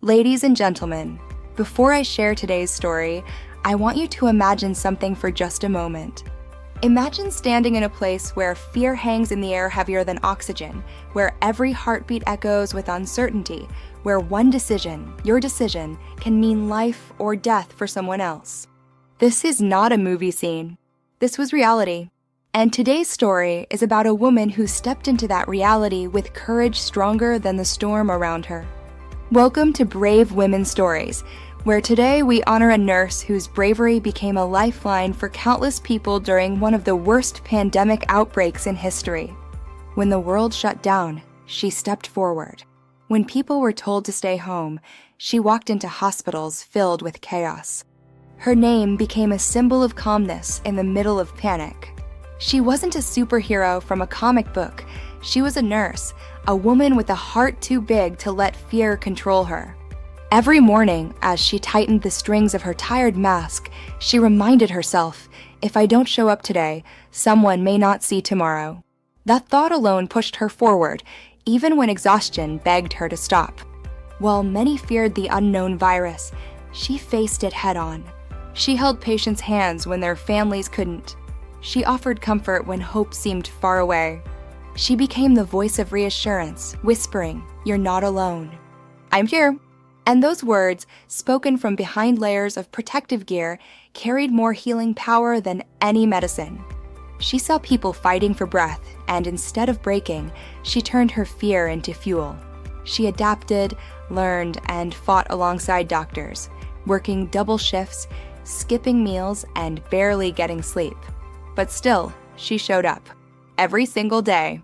Ladies and gentlemen, before I share today's story, I want you to imagine something for just a moment. Imagine standing in a place where fear hangs in the air heavier than oxygen, where every heartbeat echoes with uncertainty, where one decision, your decision, can mean life or death for someone else. This is not a movie scene. This was reality. And today's story is about a woman who stepped into that reality with courage stronger than the storm around her. Welcome to Brave Women Stories, where today we honor a nurse whose bravery became a lifeline for countless people during one of the worst pandemic outbreaks in history. When the world shut down, she stepped forward. When people were told to stay home, she walked into hospitals filled with chaos. Her name became a symbol of calmness in the middle of panic. She wasn't a superhero from a comic book. She was a nurse, a woman with a heart too big to let fear control her. Every morning, as she tightened the strings of her tired mask, she reminded herself, if I don't show up today, someone may not see tomorrow. That thought alone pushed her forward, even when exhaustion begged her to stop. While many feared the unknown virus, she faced it head-on. She held patients' hands when their families couldn't. She offered comfort when hope seemed far away. She became the voice of reassurance, whispering, "You're not alone. I'm here." And those words, spoken from behind layers of protective gear, carried more healing power than any medicine. She saw people fighting for breath, and instead of breaking, she turned her fear into fuel. She adapted, learned, and fought alongside doctors, working double shifts, skipping meals, and barely getting sleep. But still, she showed up. Every single day.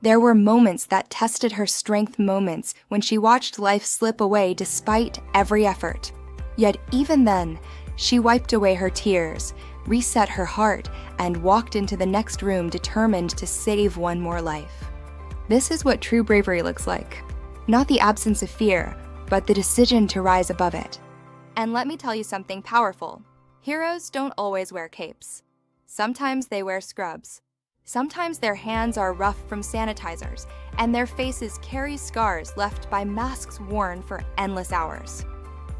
There were moments that tested her strength, moments when she watched life slip away despite every effort. Yet even then, she wiped away her tears, reset her heart, and walked into the next room determined to save one more life. This is what true bravery looks like. Not the absence of fear, but the decision to rise above it. And let me tell you something powerful. Heroes don't always wear capes. Sometimes they wear scrubs. Sometimes their hands are rough from sanitizers, and their faces carry scars left by masks worn for endless hours.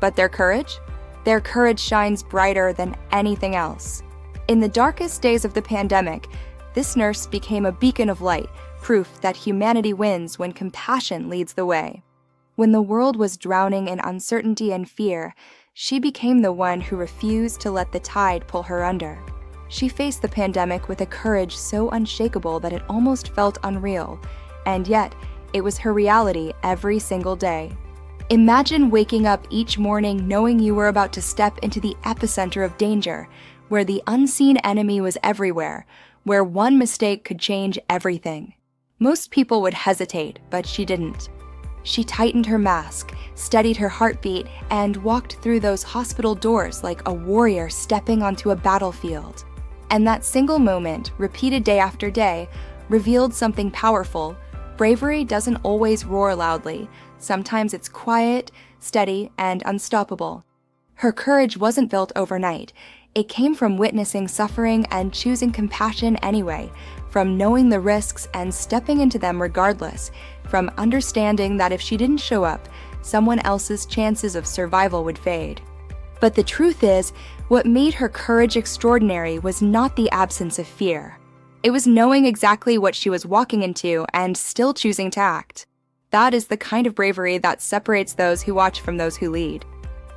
But their courage? Their courage shines brighter than anything else. In the darkest days of the pandemic, this nurse became a beacon of light, proof that humanity wins when compassion leads the way. When the world was drowning in uncertainty and fear, she became the one who refused to let the tide pull her under. She faced the pandemic with a courage so unshakable that it almost felt unreal, and yet it was her reality every single day. Imagine waking up each morning knowing you were about to step into the epicenter of danger, where the unseen enemy was everywhere, where one mistake could change everything. Most people would hesitate, but she didn't. She tightened her mask, steadied her heartbeat, and walked through those hospital doors like a warrior stepping onto a battlefield. And that single moment, repeated day after day, revealed something powerful. Bravery doesn't always roar loudly. Sometimes it's quiet, steady, and unstoppable. Her courage wasn't built overnight. It came from witnessing suffering and choosing compassion anyway, from knowing the risks and stepping into them regardless, from understanding that if she didn't show up, someone else's chances of survival would fade. But the truth is, what made her courage extraordinary was not the absence of fear. It was knowing exactly what she was walking into and still choosing to act. That is the kind of bravery that separates those who watch from those who lead.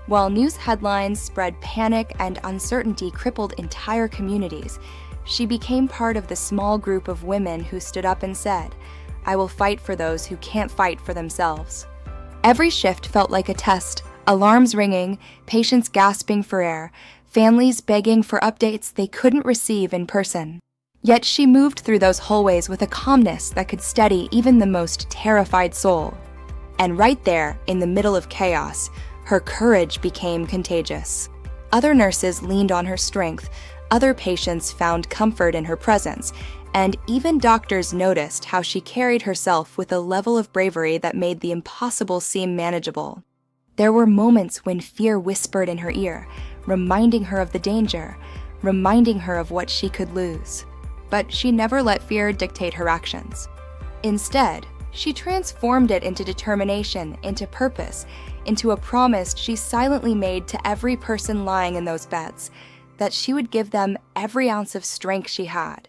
While news headlines spread panic and uncertainty crippled entire communities, she became part of the small group of women who stood up and said, "I will fight for those who can't fight for themselves." Every shift felt like a test. Alarms ringing, patients gasping for air, families begging for updates they couldn't receive in person. Yet she moved through those hallways with a calmness that could steady even the most terrified soul. And right there, in the middle of chaos, her courage became contagious. Other nurses leaned on her strength, other patients found comfort in her presence, and even doctors noticed how she carried herself with a level of bravery that made the impossible seem manageable. There were moments when fear whispered in her ear, reminding her of the danger, reminding her of what she could lose. But she never let fear dictate her actions. Instead, she transformed it into determination, into purpose, into a promise she silently made to every person lying in those beds, that she would give them every ounce of strength she had.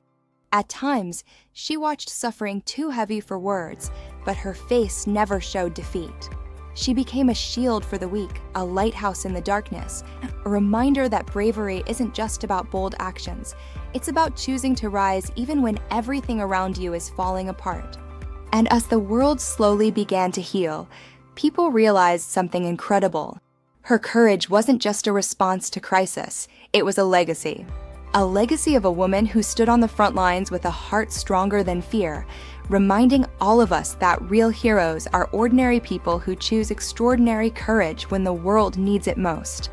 At times, she watched suffering too heavy for words, but her face never showed defeat. She became a shield for the weak, a lighthouse in the darkness, a reminder that bravery isn't just about bold actions. It's about choosing to rise even when everything around you is falling apart. And as the world slowly began to heal, people realized something incredible. Her courage wasn't just a response to crisis, it was a legacy. A legacy of a woman who stood on the front lines with a heart stronger than fear, reminding all of us that real heroes are ordinary people who choose extraordinary courage when the world needs it most.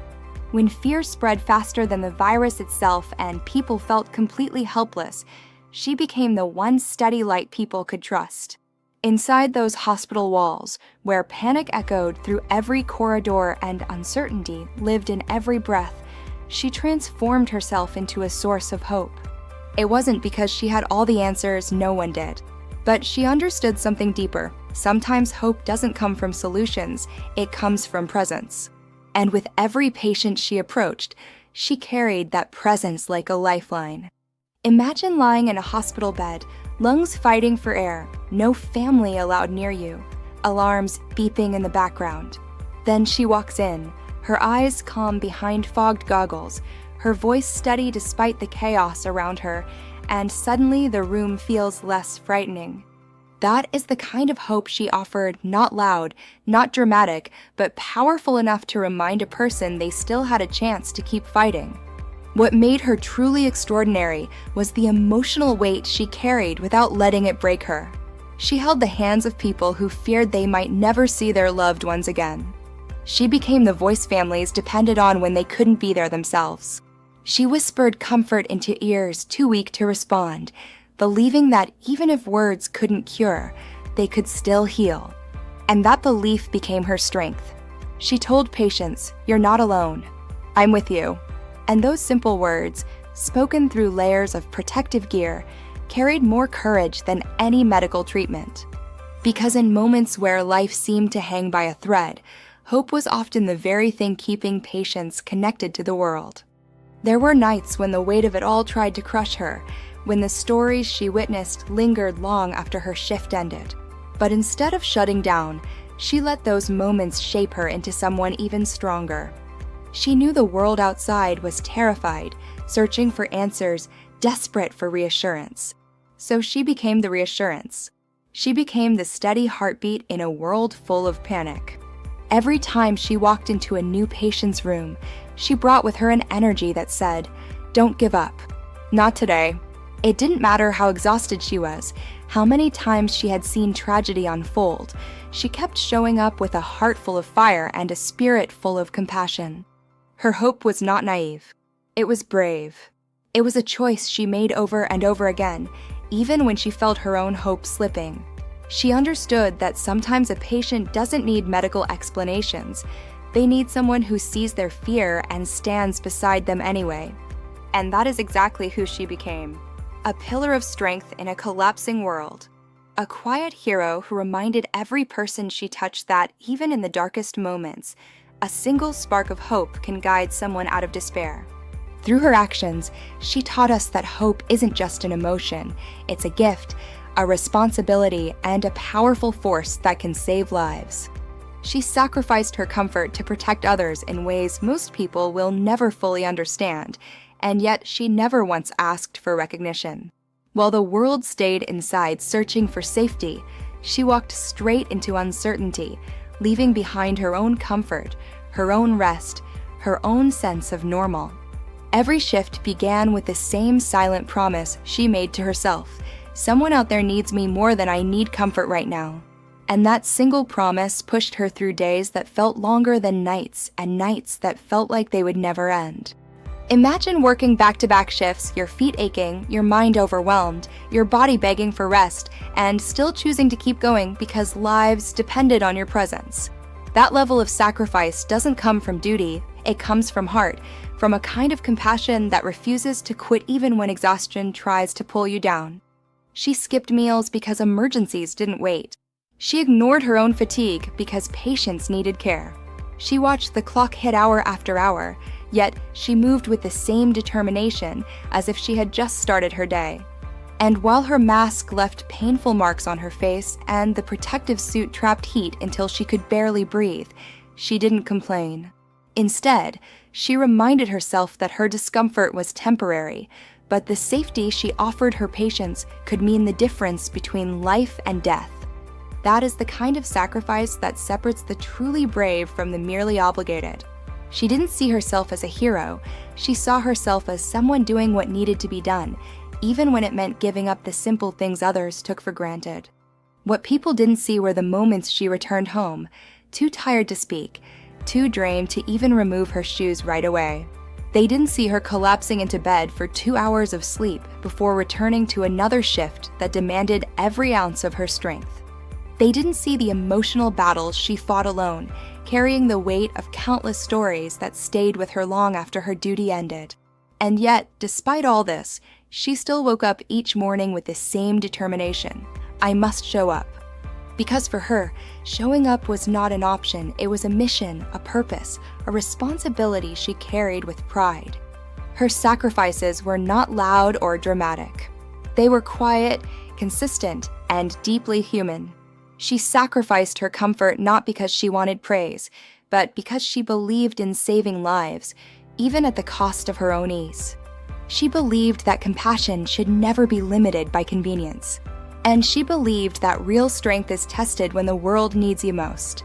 When fear spread faster than the virus itself and people felt completely helpless, she became the one steady light people could trust. Inside those hospital walls, where panic echoed through every corridor and uncertainty lived in every breath, she transformed herself into a source of hope. It wasn't because she had all the answers, no one did. But she understood something deeper. Sometimes hope doesn't come from solutions, it comes from presence. And with every patient she approached, she carried that presence like a lifeline. Imagine lying in a hospital bed, lungs fighting for air, no family allowed near you, alarms beeping in the background. Then she walks in, her eyes calm behind fogged goggles, her voice steady despite the chaos around her, and suddenly the room feels less frightening. That is the kind of hope she offered, not loud, not dramatic, but powerful enough to remind a person they still had a chance to keep fighting. What made her truly extraordinary was the emotional weight she carried without letting it break her. She held the hands of people who feared they might never see their loved ones again. She became the voice families depended on when they couldn't be there themselves. She whispered comfort into ears too weak to respond, believing that even if words couldn't cure, they could still heal. And that belief became her strength. She told patients, "You're not alone. I'm with you." And those simple words, spoken through layers of protective gear, carried more courage than any medical treatment. Because in moments where life seemed to hang by a thread, hope was often the very thing keeping patients connected to the world. There were nights when the weight of it all tried to crush her, when the stories she witnessed lingered long after her shift ended. But instead of shutting down, she let those moments shape her into someone even stronger. She knew the world outside was terrified, searching for answers, desperate for reassurance. So she became the reassurance. She became the steady heartbeat in a world full of panic. Every time she walked into a new patient's room, she brought with her an energy that said, "Don't give up. Not today." It didn't matter how exhausted she was, how many times she had seen tragedy unfold. She kept showing up with a heart full of fire and a spirit full of compassion. Her hope was not naive. It was brave. It was a choice she made over and over again, even when she felt her own hope slipping. She understood that sometimes a patient doesn't need medical explanations. They need someone who sees their fear and stands beside them anyway. And that is exactly who she became. A pillar of strength in a collapsing world. A quiet hero who reminded every person she touched that, even in the darkest moments, a single spark of hope can guide someone out of despair. Through her actions, she taught us that hope isn't just an emotion, it's a gift, a responsibility, and a powerful force that can save lives. She sacrificed her comfort to protect others in ways most people will never fully understand, and yet she never once asked for recognition. While the world stayed inside searching for safety, she walked straight into uncertainty, leaving behind her own comfort, her own rest, her own sense of normal. Every shift began with the same silent promise she made to herself: someone out there needs me more than I need comfort right now. And that single promise pushed her through days that felt longer than nights, and nights that felt like they would never end. Imagine working back-to-back shifts, your feet aching, your mind overwhelmed, your body begging for rest, and still choosing to keep going because lives depended on your presence. That level of sacrifice doesn't come from duty, it comes from heart, from a kind of compassion that refuses to quit even when exhaustion tries to pull you down. She skipped meals because emergencies didn't wait. She ignored her own fatigue because patients needed care. She watched the clock hit hour after hour, yet she moved with the same determination as if she had just started her day. And while her mask left painful marks on her face and the protective suit trapped heat until she could barely breathe, she didn't complain. Instead, she reminded herself that her discomfort was temporary, but the safety she offered her patients could mean the difference between life and death. That is the kind of sacrifice that separates the truly brave from the merely obligated. She didn't see herself as a hero. She saw herself as someone doing what needed to be done, even when it meant giving up the simple things others took for granted. What people didn't see were the moments she returned home, too tired to speak, too drained to even remove her shoes right away. They didn't see her collapsing into bed for 2 hours of sleep before returning to another shift that demanded every ounce of her strength. They didn't see the emotional battles she fought alone, carrying the weight of countless stories that stayed with her long after her duty ended. And yet, despite all this, she still woke up each morning with the same determination. I must show up. Because for her, showing up was not an option, it was a mission, a purpose, a responsibility she carried with pride. Her sacrifices were not loud or dramatic. They were quiet, consistent, and deeply human. She sacrificed her comfort not because she wanted praise, but because she believed in saving lives, even at the cost of her own ease. She believed that compassion should never be limited by convenience. And she believed that real strength is tested when the world needs you most.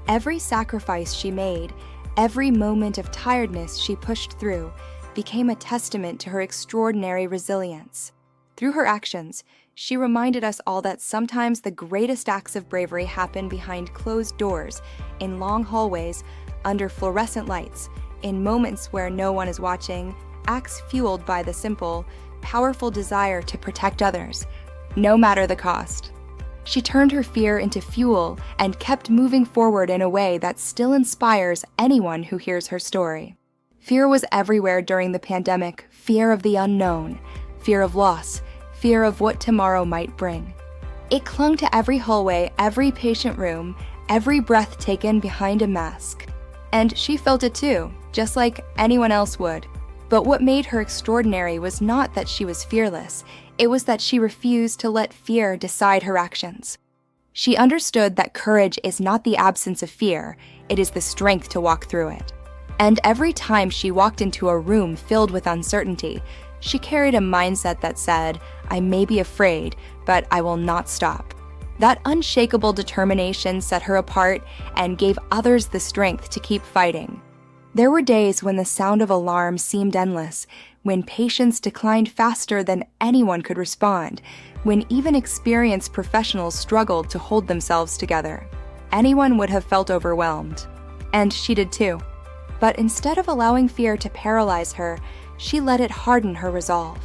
Every sacrifice she made, every moment of tiredness she pushed through, became a testament to her extraordinary resilience. Through her actions, she reminded us all that sometimes the greatest acts of bravery happen behind closed doors, in long hallways, under fluorescent lights, in moments where no one is watching, acts fueled by the simple, powerful desire to protect others, no matter the cost. She turned her fear into fuel and kept moving forward in a way that still inspires anyone who hears her story. Fear was everywhere during the pandemic, fear of the unknown, fear of loss, fear of what tomorrow might bring. It clung to every hallway, every patient room, every breath taken behind a mask. And she felt it too, just like anyone else would. But what made her extraordinary was not that she was fearless, it was that she refused to let fear decide her actions. She understood that courage is not the absence of fear, it is the strength to walk through it. And every time she walked into a room filled with uncertainty, she carried a mindset that said, I may be afraid, but I will not stop. That unshakable determination set her apart and gave others the strength to keep fighting. There were days when the sound of alarms seemed endless, when patients declined faster than anyone could respond, when even experienced professionals struggled to hold themselves together. Anyone would have felt overwhelmed. And she did too. But instead of allowing fear to paralyze her, she let it harden her resolve.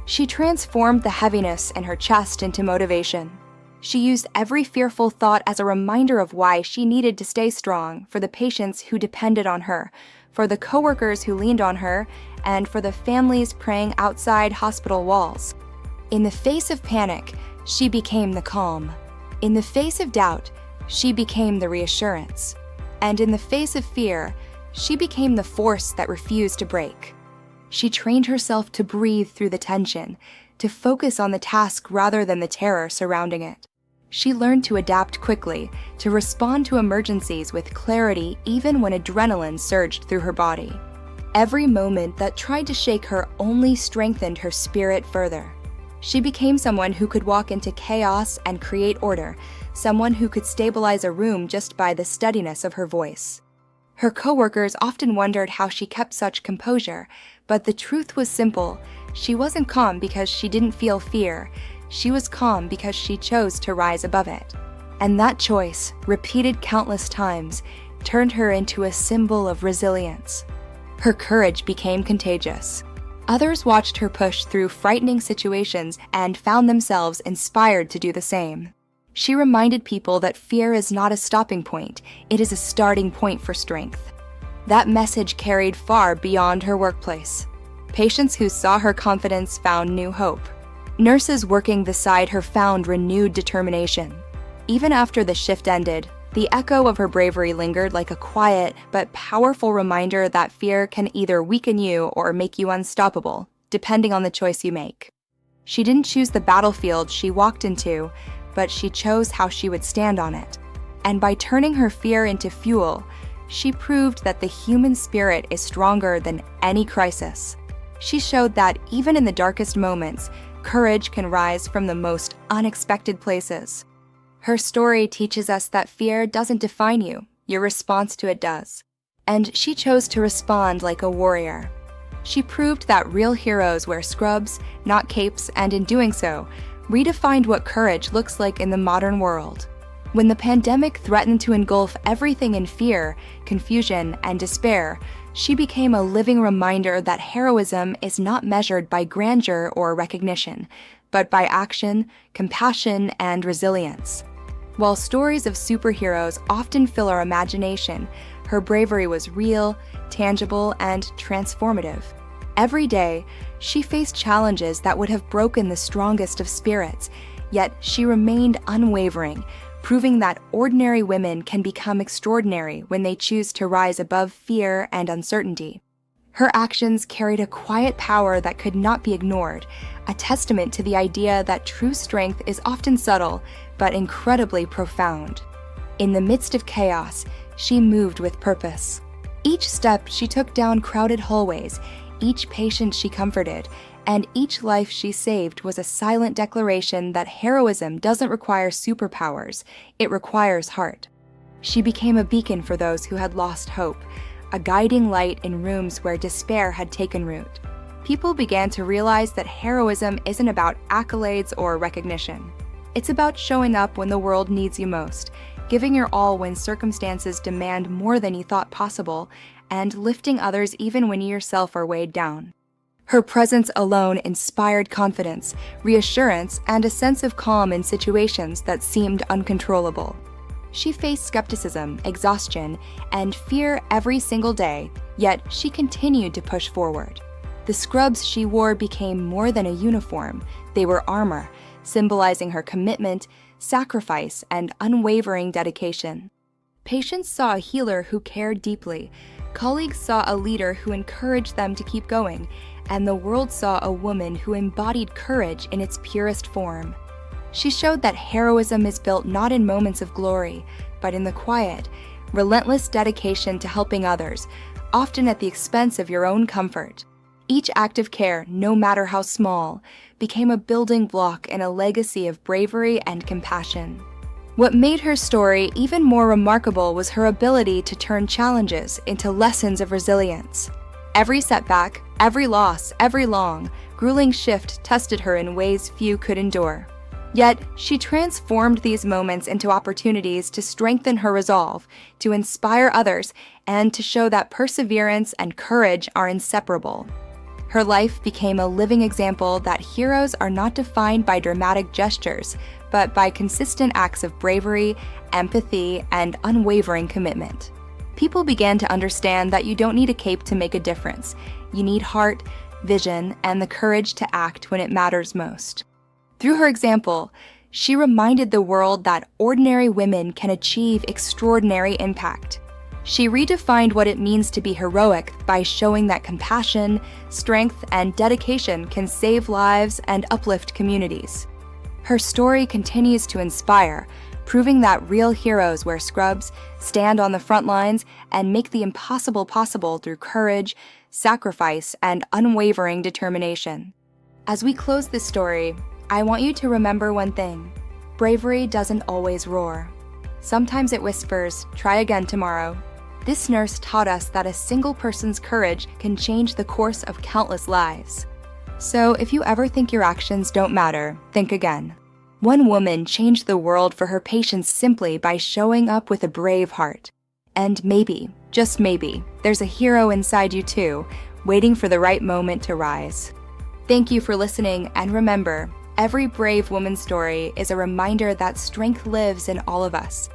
She transformed the heaviness in her chest into motivation. She used every fearful thought as a reminder of why she needed to stay strong for the patients who depended on her, for the coworkers who leaned on her, and for the families praying outside hospital walls. In the face of panic, she became the calm. In the face of doubt, she became the reassurance. And in the face of fear, she became the force that refused to break. She trained herself to breathe through the tension, to focus on the task rather than the terror surrounding it. She learned to adapt quickly, to respond to emergencies with clarity even when adrenaline surged through her body. Every moment that tried to shake her only strengthened her spirit further. She became someone who could walk into chaos and create order, someone who could stabilize a room just by the steadiness of her voice. Her coworkers often wondered how she kept such composure, but the truth was simple. She wasn't calm because she didn't feel fear. She was calm because she chose to rise above it. And that choice, repeated countless times, turned her into a symbol of resilience. Her courage became contagious. Others watched her push through frightening situations and found themselves inspired to do the same. She reminded people that fear is not a stopping point, it is a starting point for strength. That message carried far beyond her workplace. Patients who saw her confidence found new hope. Nurses working beside her found renewed determination. Even after the shift ended, The echo of her bravery lingered like a quiet but powerful reminder that fear can either weaken you or make you unstoppable, depending on the choice you make. She didn't choose the battlefield she walked into, but she chose how she would stand on it. And by turning her fear into fuel, she proved that the human spirit is stronger than any crisis. She showed that even in the darkest moments, courage can rise from the most unexpected places. Her story teaches us that fear doesn't define you, your response to it does. And she chose to respond like a warrior. She proved that real heroes wear scrubs, not capes, and in doing so, redefined what courage looks like in the modern world. When the pandemic threatened to engulf everything in fear, confusion, and despair, she became a living reminder that heroism is not measured by grandeur or recognition, but by action, compassion, and resilience. While stories of superheroes often fill our imagination, her bravery was real, tangible, and transformative. Every day, she faced challenges that would have broken the strongest of spirits, yet she remained unwavering, proving that ordinary women can become extraordinary when they choose to rise above fear and uncertainty. Her actions carried a quiet power that could not be ignored, a testament to the idea that true strength is often subtle, but incredibly profound. In the midst of chaos, she moved with purpose. Each step she took down crowded hallways, each patient she comforted, and each life she saved was a silent declaration that heroism doesn't require superpowers, it requires heart. She became a beacon for those who had lost hope, a guiding light in rooms where despair had taken root. People began to realize that heroism isn't about accolades or recognition. It's about showing up when the world needs you most, giving your all when circumstances demand more than you thought possible, and lifting others even when you yourself are weighed down. Her presence alone inspired confidence, reassurance, and a sense of calm in situations that seemed uncontrollable. She faced skepticism, exhaustion, and fear every single day, yet she continued to push forward. The scrubs she wore became more than a uniform. They were armor, symbolizing her commitment, sacrifice, and unwavering dedication. Patients saw a healer who cared deeply, colleagues saw a leader who encouraged them to keep going, and the world saw a woman who embodied courage in its purest form. She showed that heroism is built not in moments of glory, but in the quiet, relentless dedication to helping others, often at the expense of your own comfort. Each act of care, no matter how small, became a building block in a legacy of bravery and compassion. What made her story even more remarkable was her ability to turn challenges into lessons of resilience. Every setback, every loss, every long, grueling shift tested her in ways few could endure. Yet, she transformed these moments into opportunities to strengthen her resolve, to inspire others, and to show that perseverance and courage are inseparable. Her life became a living example that heroes are not defined by dramatic gestures, but by consistent acts of bravery, empathy, and unwavering commitment. People began to understand that you don't need a cape to make a difference. You need heart, vision, and the courage to act when it matters most. Through her example, she reminded the world that ordinary women can achieve extraordinary impact. She redefined what it means to be heroic by showing that compassion, strength, and dedication can save lives and uplift communities. Her story continues to inspire, proving that real heroes wear scrubs, stand on the front lines, and make the impossible possible through courage, sacrifice, and unwavering determination. As we close this story, I want you to remember one thing. Bravery doesn't always roar. Sometimes it whispers, "Try again tomorrow." This nurse taught us that a single person's courage can change the course of countless lives. So if you ever think your actions don't matter, think again. One woman changed the world for her patients simply by showing up with a brave heart. And maybe, just maybe, there's a hero inside you too, waiting for the right moment to rise. Thank you for listening, and remember, every brave woman's story is a reminder that strength lives in all of us.